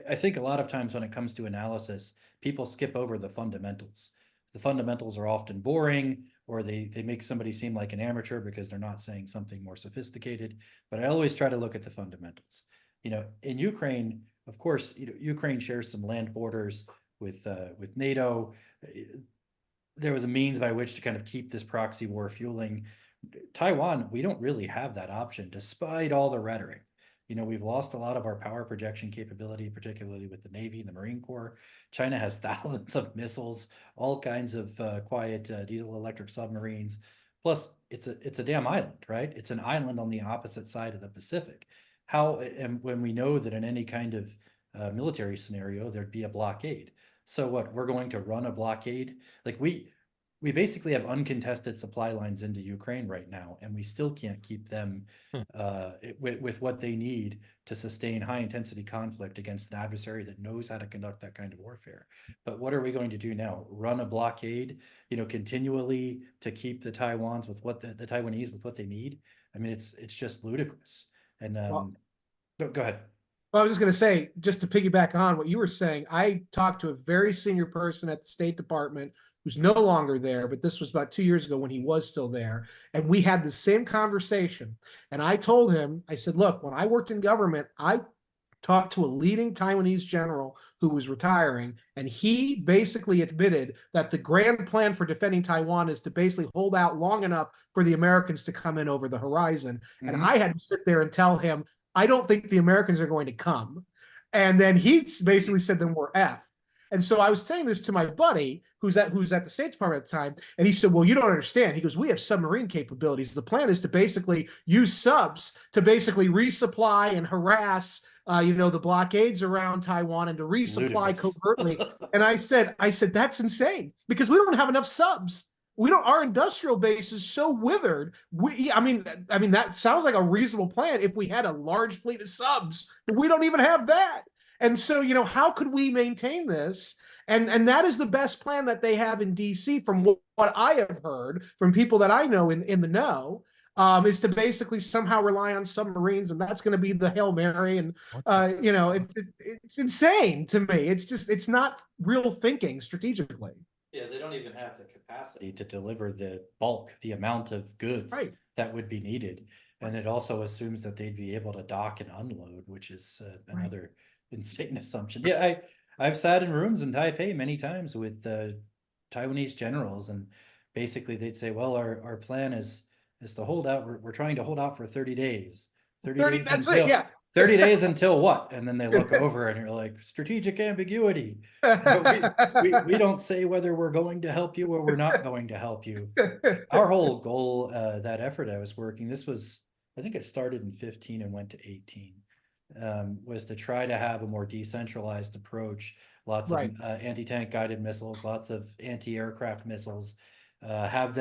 I think a lot of times when it comes to analysis, people skip over the fundamentals. The fundamentals are often boring, or they make somebody seem like an amateur because they're not saying something more sophisticated. But I always try to look at the fundamentals. In Ukraine, of course, Ukraine shares some land borders with NATO. There was a means by which to kind of keep this proxy war fueling. Taiwan, we don't really have that option, despite all the rhetoric. We've lost a lot of our power projection capability, particularly with the Navy and the Marine Corps. China has thousands of missiles, all kinds of quiet diesel electric submarines. Plus, it's a damn island, right? It's an island on the opposite side of the Pacific. And when we know that in any kind of military scenario, there'd be a blockade. So what, we're going to run a blockade? Like we basically have uncontested supply lines into Ukraine right now, and we still can't keep them with what they need to sustain high intensity conflict against an adversary that knows how to conduct that kind of warfare. But what are we going to do now? Run a blockade, continually to keep the Taiwanese with what they need? I mean, it's just ludicrous. And go ahead. Well, I was just going to say, just to piggyback on what you were saying, I talked to a very senior person at the State Department who's no longer there, but this was about 2 years ago when he was still there. And we had the same conversation. And I told him, I said, look, when I worked in government, I talked to a leading Taiwanese general who was retiring, and he basically admitted that the grand plan for defending Taiwan is to basically hold out long enough for the Americans to come in over the horizon. Mm-hmm. And I had to sit there and tell him, I don't think the Americans are going to come. And then he basically said, then we're F. And so I was saying this to my buddy who's at the State Department at the time, and he said, "Well, you don't understand." He goes, "We have submarine capabilities. The plan is to basically use subs to basically resupply and harass the blockades around Taiwan and to resupply Ludicrous. covertly." And I said, that's insane because we don't have enough subs. We don't. Our industrial base is so withered. I mean, that sounds like a reasonable plan if we had a large fleet of subs. But we don't even have that. And so, how could we maintain this? And that is the best plan that they have in DC, from what I have heard from people that I know in the know. Is to basically somehow rely on submarines, and that's going to be the Hail Mary. And it's insane to me. It's not real thinking strategically. Yeah, they don't even have the capacity to deliver the bulk, the amount of goods that would be needed. And it also assumes that they'd be able to dock and unload, which is another insane assumption. Yeah, I've sat in rooms in Taipei many times with Taiwanese generals, and basically they'd say, well, our plan is to hold out. We're trying to hold out for 30 days. 30 days that's until, it, yeah. 30 days until what? And then they look over and you're like, strategic ambiguity. We don't say whether we're going to help you or we're not going to help you. Our whole goal, that effort I was working, I think it started in 15 and went to 18, was to try to have a more decentralized approach. Lots of anti-tank guided missiles, lots of anti-aircraft missiles, have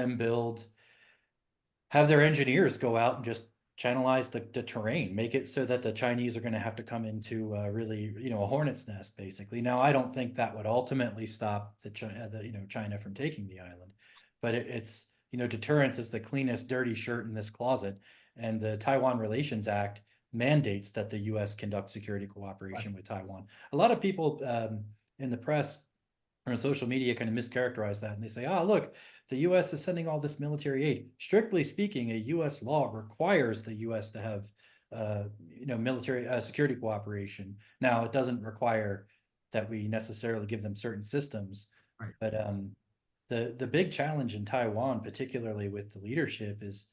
their engineers go out and just channelize the terrain, make it so that the Chinese are going to have to come into really, a hornet's nest, basically. Now, I don't think that would ultimately stop China from taking the island, but it's deterrence is the cleanest dirty shirt in this closet, and the Taiwan Relations Act mandates that the U.S. conduct security cooperation with Taiwan. A lot of people in the press or on social media kind of mischaracterize that, and they say, look, the U.S. is sending all this military aid. Strictly speaking, a U.S. law requires the U.S. to have military security cooperation. Now, it doesn't require that we necessarily give them certain systems, but the big challenge in Taiwan, particularly with the leadership, is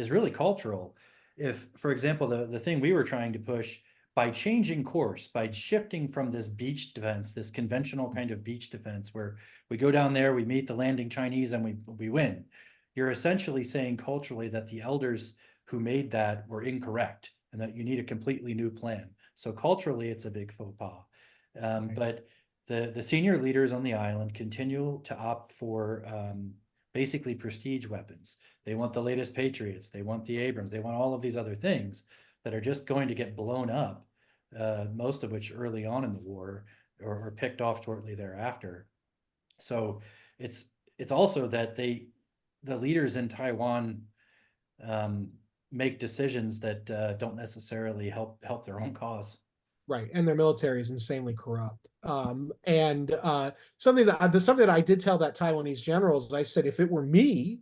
really cultural. If, for example, the thing we were trying to push, by changing course, by shifting from this beach defense, this conventional kind of beach defense, where we go down there, we meet the landing Chinese, and we win, you're essentially saying culturally that the elders who made that were incorrect, and that you need a completely new plan. So culturally, it's a big faux pas. But the senior leaders on the island continue to opt for basically prestige weapons. They want the latest Patriots, they want the Abrams, they want all of these other things that are just going to get blown up, most of which early on in the war, or picked off shortly thereafter. So it's also that the leaders in Taiwan make decisions that don't necessarily help their own cause. Right, and their military is insanely corrupt. And something that I did tell that Taiwanese generals, I said, if it were me,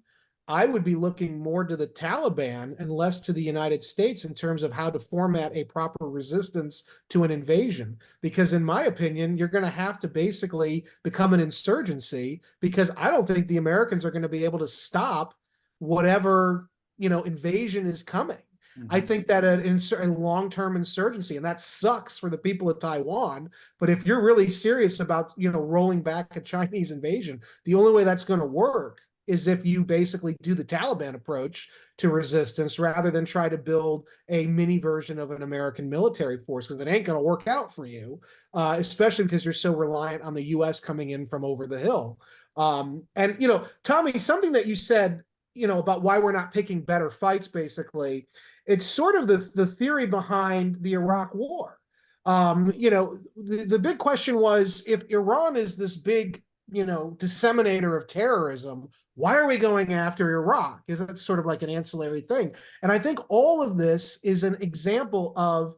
I would be looking more to the Taliban and less to the United States in terms of how to format a proper resistance to an invasion. Because in my opinion, you're going to have to basically become an insurgency, because I don't think the Americans are going to be able to stop whatever, invasion is coming. I think that a long-term insurgency, and that sucks for the people of Taiwan. But if you're really serious about, rolling back a Chinese invasion, the only way that's going to work is if you basically do the Taliban approach to resistance rather than try to build a mini version of an American military force, because it ain't going to work out for you, especially because you're so reliant on the U.S. coming in from over the hill. And, Tommy, something that you said, about why we're not picking better fights, basically, it's sort of the theory behind the Iraq War. The big question was, if Iran is this big, disseminator of terrorism, why are we going after Iraq? Is that sort of like an ancillary thing? And I think all of this is an example of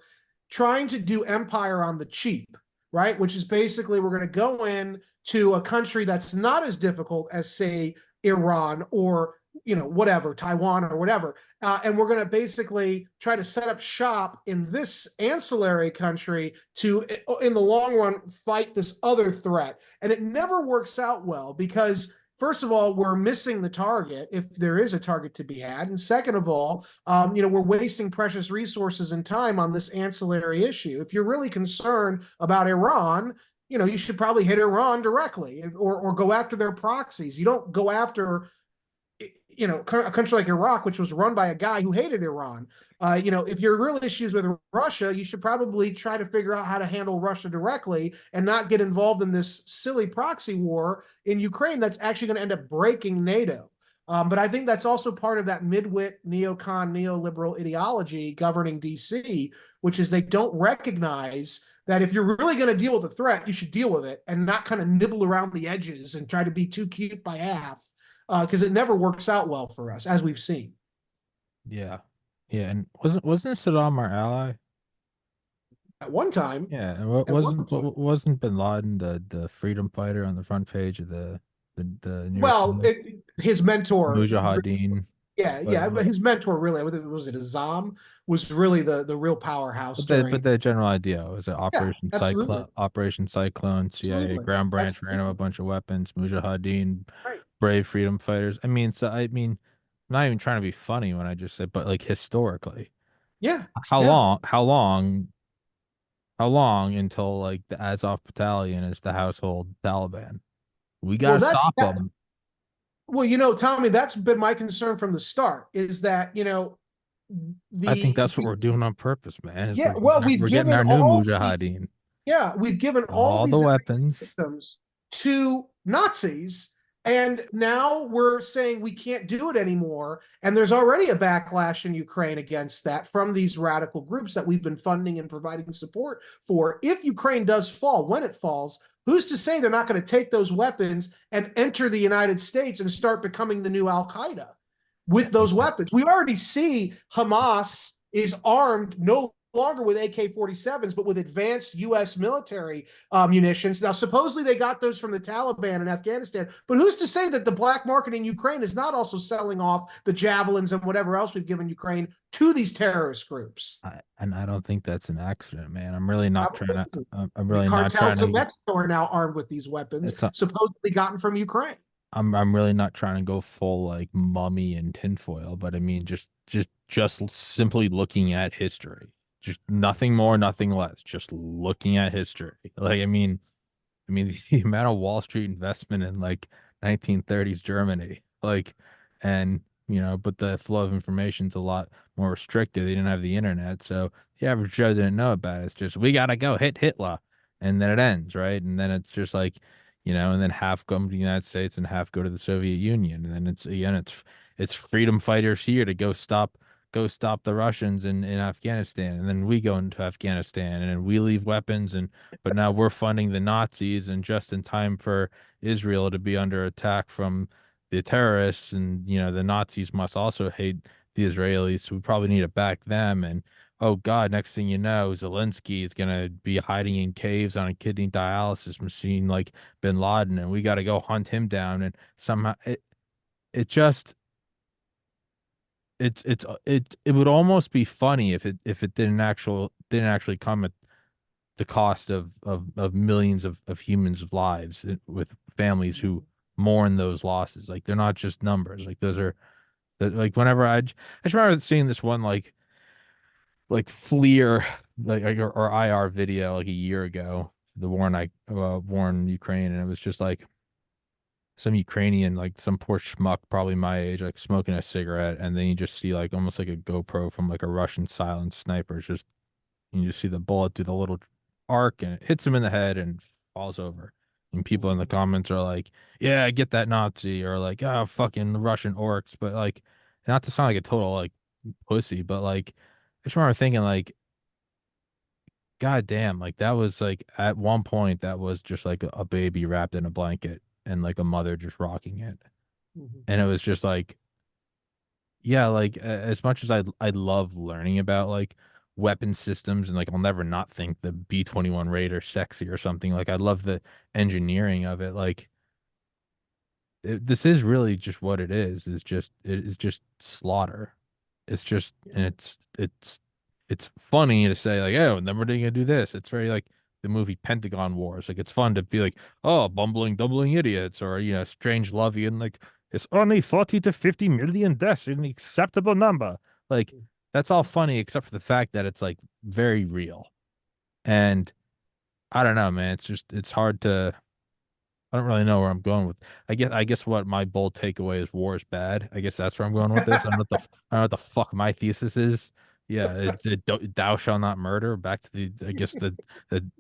trying to do empire on the cheap, right? Which is basically, we're going to go in to a country that's not as difficult as, say, Iran or whatever, Taiwan or whatever. And we're going to basically try to set up shop in this ancillary country to, in the long run, fight this other threat. And it never works out well because, first of all, we're missing the target if there is a target to be had. And second of all, we're wasting precious resources and time on this ancillary issue. If you're really concerned about Iran, you should probably hit Iran directly, or go after their proxies. You don't go after a country like Iraq, which was run by a guy who hated Iran. If your real issues with Russia, you should probably try to figure out how to handle Russia directly and not get involved in this silly proxy war in Ukraine that's actually going to end up breaking NATO. But I think that's also part of that midwit neocon neoliberal ideology governing DC, which is they don't recognize that if you're really going to deal with a threat, you should deal with it and not kind of nibble around the edges and try to be too cute by half, because it never works out well for us, as we've seen. Yeah. Yeah, and wasn't Saddam our ally? At one time, Yeah, and wasn't Bin Laden the freedom fighter on the front page of the New York well, Times? his mentor, Mujahideen. but his mentor really, was it Azam, was really the real powerhouse But during. the general idea was it Absolutely, Operation Cyclone, CIA absolutely, ground branch ran him a absolutely. bunch of weapons, Mujahideen, Right. brave freedom fighters. I'm not even trying to be funny when I just said, but like historically, Yeah, how yeah. long, how long, how long until like the Azov Battalion is the household Taliban? We Well, gotta that's stop that. them. Well, Tommy, that's been my concern from the start. Is that I think the that's what we're doing on purpose, man. Is yeah. Well, we're getting our new Mujahideen, we've given all all the these weapons. systems to Nazis, and now we're saying we can't do it anymore. And there's already a backlash in Ukraine against that from these radical groups that we've been funding and providing support for. If Ukraine does fall, when it falls, who's to say they're not going to take those weapons and enter the United States and start becoming the new Al Qaeda with those weapons? We already see Hamas is armed no longer with AK-47s, but with advanced U.S. military munitions. Now, supposedly they got those from the Taliban in Afghanistan, but who's to say that the black market in Ukraine is not also selling off the javelins and whatever else we've given Ukraine to these terrorist groups? And I don't think that's an accident, man. I'm really not trying to. I'm really not trying Cartels of to. Mexico are now armed with these weapons, It's. supposedly gotten from Ukraine. I'm really not trying to go full like mummy and tinfoil, but I mean just simply looking at history, just nothing more, nothing less. Just looking at history. Like I mean the amount of Wall Street investment in like 1930s Germany, like, and but the flow of information is a lot more restricted. They didn't have the internet, so the average Joe didn't know about it. It's just we gotta go hit Hitler, and then it ends, right? And then it's just like, and then half come to the United States and half go to the Soviet Union, and then it's freedom fighters here to go stop the Russians in Afghanistan, and then we go into Afghanistan and then we leave weapons, and but now we're funding the Nazis and just in time for Israel to be under attack from the terrorists, and the Nazis must also hate the Israelis, so we probably need to back them. And oh God, next thing you know, Zelensky is gonna be hiding in caves on a kidney dialysis machine like Bin Laden, and we got to go hunt him down. And somehow it just it would almost be funny if it didn't actually come at the cost of millions of humans' lives, with families who mourn those losses. Like they're not just numbers. Like those are like whenever I just remember seeing this one like FLIR or IR video like a year ago, the war in Ukraine, and it was just like some Ukrainian, like some poor schmuck, probably my age, like smoking a cigarette, and then you just see like almost like a GoPro from like a Russian silent sniper. It's just you just see the bullet through the little arc, and it hits him in the head and falls over. And people in the comments are like, "Yeah, I get that Nazi," or like, "Oh, fucking Russian orcs," but like, not to sound like a total like pussy, but like, I just remember thinking like, God damn, like that was like at one point that was just like a baby wrapped in a blanket and like a mother just rocking it. Mhm. And it was just like, yeah, like as much as I love learning about like weapon systems, and like I'll never not think the B-21 Raider sexy or something. Like I love the engineering of it. Like this is really just what it is. It is just slaughter. It's just, and it's funny to say like, oh, and then we're gonna do this. It's very like the movie Pentagon Wars. Like it's fun to be like, oh, bumbling, dumbling idiots, or Strange Lovey, and like it's only 40 to 50 million deaths an acceptable number. Like that's all funny except for the fact that it's like very real. And I don't know, man. It's hard to. I don't really know where I'm going with. I guess what my bold takeaway is: war is bad. I guess that's where I'm going with this. I don't know what the fuck my thesis is. Yeah, thou shall not murder. Back to I guess the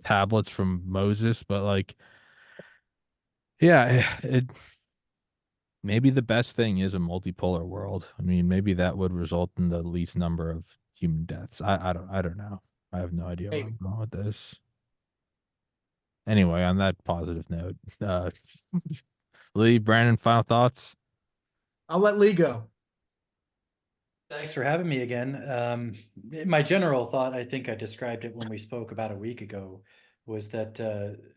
tablets from Moses, but like, yeah, maybe the best thing is a multipolar world. I mean, maybe that would result in the least number of human deaths. I don't know. I have no idea where Maybe. I'm going with this. Anyway, on that positive note, Lee, Brandon, final thoughts? I'll let Lee go. Thanks for having me again. My general thought, I think I described it when we spoke about a week ago, was that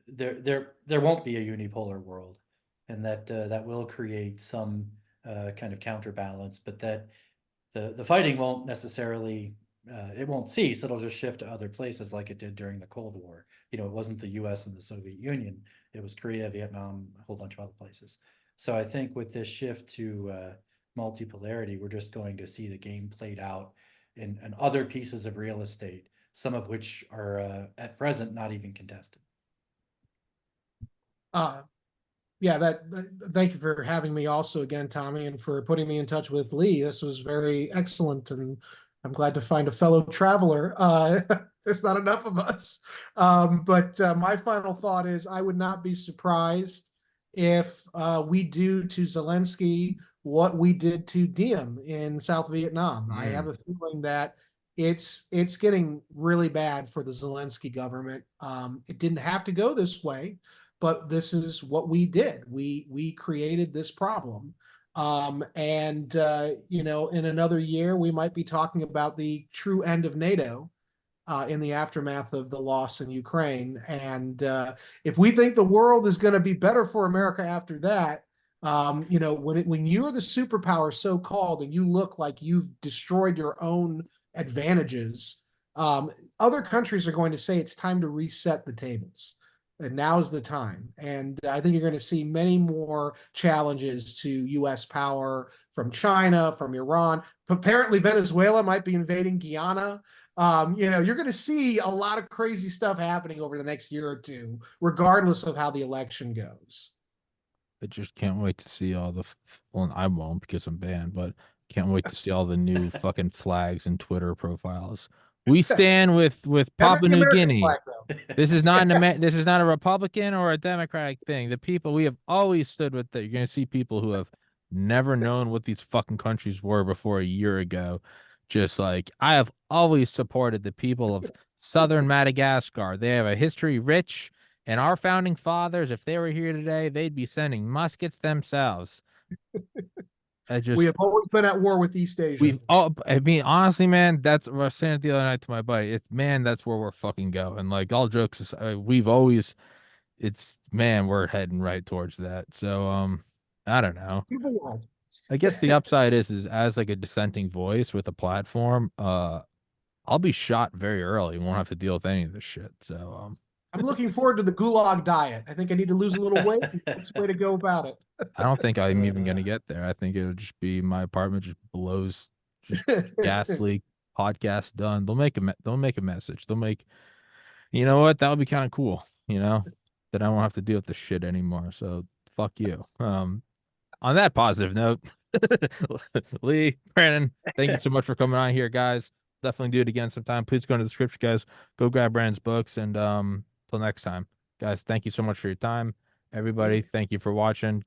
there won't be a unipolar world, and that that will create some kind of counterbalance, but that the fighting won't necessarily it won't cease. It'll just shift to other places like it did during the Cold War. You know, it wasn't the U.S. and the Soviet Union; it was Korea, Vietnam, a whole bunch of other places. So I think with this shift to multipolarity, we're just going to see the game played out in other pieces of real estate, some of which are at present not even contested. Uh, yeah, thank you for having me also again, Tommy, and for putting me in touch with Lee. This was very excellent, and I'm glad to find a fellow traveler. There's not enough of us. But my final thought is I would not be surprised if we do to Zelensky what we did to Diem in South Vietnam. I have a feeling that it's getting really bad for the Zelensky government. It didn't have to go this way, but this is what we did. We created this problem. And in another year, we might be talking about the true end of NATO in the aftermath of the loss in Ukraine. And if we think the world is going to be better for America after that, when you're the superpower so called and you look like you've destroyed your own advantages, other countries are going to say it's time to reset the tables. And now's the time. And I think you're going to see many more challenges to U.S. power from China, from Iran. Apparently, Venezuela might be invading Guyana. You're going to see a lot of crazy stuff happening over the next year or two, regardless of how the election goes. I just can't wait to see all the. Well, I won't because I'm banned, but can't wait to see all the new fucking flags and Twitter profiles. We stand with Never Papua the New American Guinea. flag, though. This is this is not a Republican or a Democratic thing. The people we have always stood with that. You're gonna see people who have never known what these fucking countries were before a year ago. Just like I have always supported the people of Southern Madagascar. They have a history rich, and our founding fathers, if they were here today, they'd be sending muskets themselves. We have always been at war with East Asia. We've all, I mean, honestly, man, that's what I was saying it the other night to my buddy. It's man, that's where we're fucking going. Like all jokes, we've always, it's man, we're heading right towards that. So, I don't know. I guess the upside is as like a dissenting voice with a platform, I'll be shot very early. Won't have to deal with any of this shit. So, I'm looking forward to the gulag diet. I think I need to lose a little weight. That's the way to go about it. I don't think I'm even gonna get there. I think it'll just be my apartment just blows, just gas leak, podcast done. They'll make a message. They'll make, you know what? That would be kind of cool. That I won't have to deal with this shit anymore. So fuck you. On that positive note, Lee, Brandon, thank you so much for coming on here, guys. Definitely do it again sometime. Please go into the description, guys. Go grab Brandon's books, and till next time, guys. Thank you so much for your time, everybody. Thank you for watching.